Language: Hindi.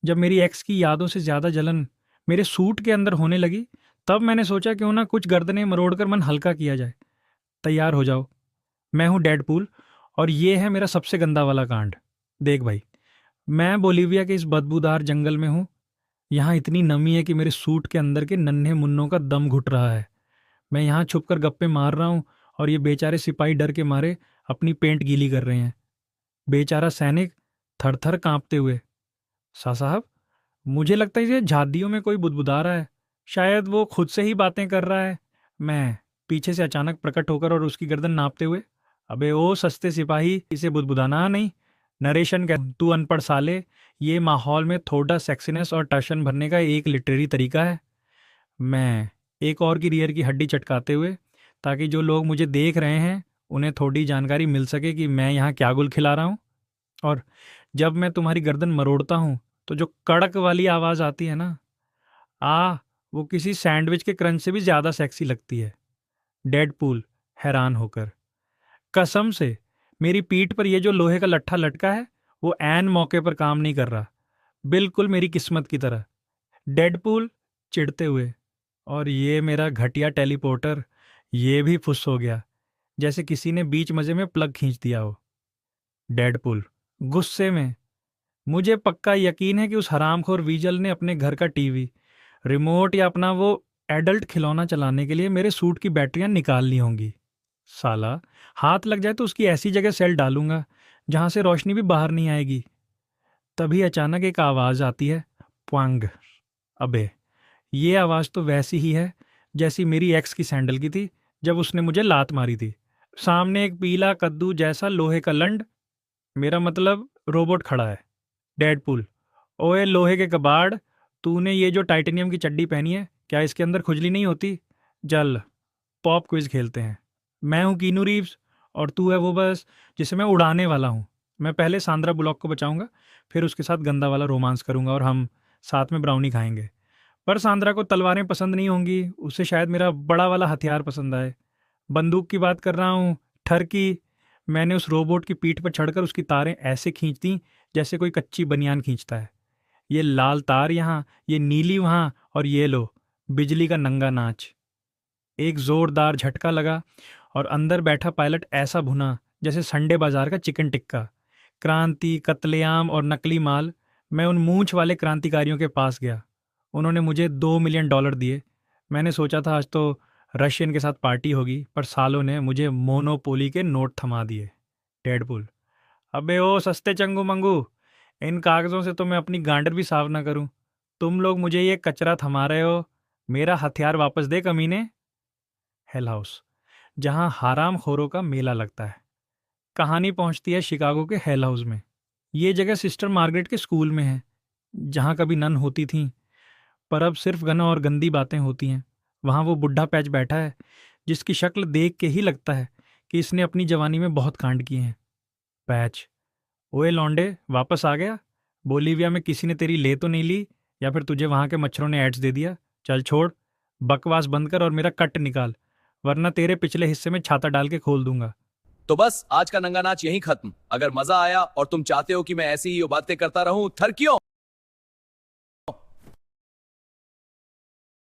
जब मेरी एक्स की यादों से ज़्यादा जलन मेरे सूट के अंदर होने लगी, तब मैंने सोचा क्यों ना कुछ गर्दनें मरोड़कर मन हल्का किया जाए। तैयार हो जाओ, मैं हूँ डेडपूल और ये है मेरा सबसे गंदा वाला कांड। देख भाई, मैं बोलीविया के इस बदबूदार जंगल में हूँ। यहाँ इतनी नमी है कि मेरे सूट के अंदर के नन्हे मुन्नों का दम घुट रहा है। मैं यहाँ छुपकर गप्पे मार रहा हूँ और ये बेचारे सिपाही डर के मारे अपनी पेंट गीली कर रहे हैं। बेचारा सैनिक थर थर कांपते हुए, साहब, मुझे लगता है ये झादियों में कोई बुदबुदा रहा है। शायद वो खुद से ही बातें कर रहा है। मैं पीछे से अचानक प्रकट होकर और उसकी गर्दन नापते हुए, अबे ओ सस्ते सिपाही, इसे बुदबुदाना नहीं, नरेशन कह। तू अनपढ़ साले, ये माहौल में थोड़ा सेक्सीनेस और टशन भरने का एक लिटरेरी तरीका है। मैं एक और की रियर की हड्डी चटकाते हुए, ताकि जो लोग मुझे देख रहे हैं उन्हें थोड़ी जानकारी मिल सके कि मैं यहाँ क्या गुल खिला रहा हूँ। और जब मैं तुम्हारी गर्दन मरोड़ता हूँ तो जो कड़क वाली आवाज़ आती है ना, वो किसी सैंडविच के क्रंच से भी ज़्यादा सेक्सी लगती है। डेडपूल हैरान होकर, कसम से मेरी पीठ पर यह जो लोहे का लट्ठा लटका है वो ऐन मौके पर काम नहीं कर रहा, बिल्कुल मेरी किस्मत की तरह। डेडपूल चिढ़ते हुए, और ये मेरा घटिया टेलीपोर्टर ये भी फुस हो गया, जैसे किसी ने बीच मजे में प्लग खींच दिया हो। डेडपूल गुस्से में, मुझे पक्का यकीन है कि उस हरामखोर वीजल ने अपने घर का टीवी, रिमोट या अपना वो एडल्ट खिलौना चलाने के लिए मेरे सूट की बैटरियां निकाल ली होंगी। साला, हाथ लग जाए तो उसकी ऐसी जगह सेल डालूंगा जहां से रोशनी भी बाहर नहीं आएगी। तभी अचानक एक आवाज आती है, प्वांग। अबे, ये आवाज तो वैसी ही है जैसी मेरी एक्स की सैंडल की थी जब उसने मुझे लात मारी थी। सामने एक पीला कद्दू जैसा लोहे का लंड, मेरा मतलब रोबोट, खड़ा है। डेडपूल, ओए लोहे के कबाड़, तूने ये जो टाइटेनियम की चड्डी पहनी है, क्या इसके अंदर खुजली नहीं होती? चल, पॉप क्विज खेलते हैं। मैं हूँ कीनू रीव्स और तू है वो बस जिसे मैं उड़ाने वाला हूँ। मैं पहले सांद्रा बुलॉक को बचाऊंगा, फिर उसके साथ गंदा वाला रोमांस करूंगा और हम साथ में ब्राउनी खाएंगे। पर सांद्रा को तलवारें पसंद नहीं होंगी, उसे शायद मेरा बड़ा वाला हथियार पसंद आए। बंदूक की बात कर रहा हूँ, ठरकी। मैंने उस रोबोट की पीठ पर चढ़कर उसकी तारें ऐसे खींच दी जैसे कोई कच्ची बनियान खींचता है। ये लाल तार यहाँ, ये नीली वहाँ, और ये लो, बिजली का नंगा नाच। एक जोरदार झटका लगा और अंदर बैठा पायलट ऐसा भुना जैसे संडे बाजार का चिकन टिक्का। क्रांति, कत्लेआम और नकली माल। मैं उन मूंछ वाले क्रांतिकारियों के पास गया। उन्होंने मुझे $2 मिलियन दिए। मैंने सोचा था आज तो रशियन के साथ पार्टी होगी, पर सालों ने मुझे मोनोपोली के नोट थमा दिए। डेडपुल, अबे ओ सस्ते चंगू मंगू, इन कागजों से तो मैं अपनी गांडर भी साफ ना करूं। तुम लोग मुझे ये कचरा थमा रहे हो, मेरा हथियार वापस दे कमीने। हेल हाउस, जहां हराम खोरों का मेला लगता है। कहानी पहुंचती है शिकागो के हेल हाउस में। ये जगह सिस्टर मार्गरेट के स्कूल में है, जहां कभी नन होती थीं, पर अब सिर्फ गना और गंदी बातें होती हैं। वहां वो बुढ़ा पैच बैठा है, जिसकी शक्ल देख के ही लगता है कि इसने अपनी जवानी में बहुत कांड किए हैं। पैच, ओए लौंडे, वापस आ गया? बोलीविया में किसी ने तेरी ले तो नहीं ली, या फिर तुझे वहां के मच्छरों ने एड्स दे दिया? चल छोड़, बकवास बंद कर और मेरा कट निकाल, वरना तेरे पिछले हिस्से में छाता डाल के खोल दूंगा। तो बस आज का नंगा नाच यहीं खत्म। अगर मजा आया और तुम चाहते हो कि मैं ऐसी ही बातें करता रहूं थरकियों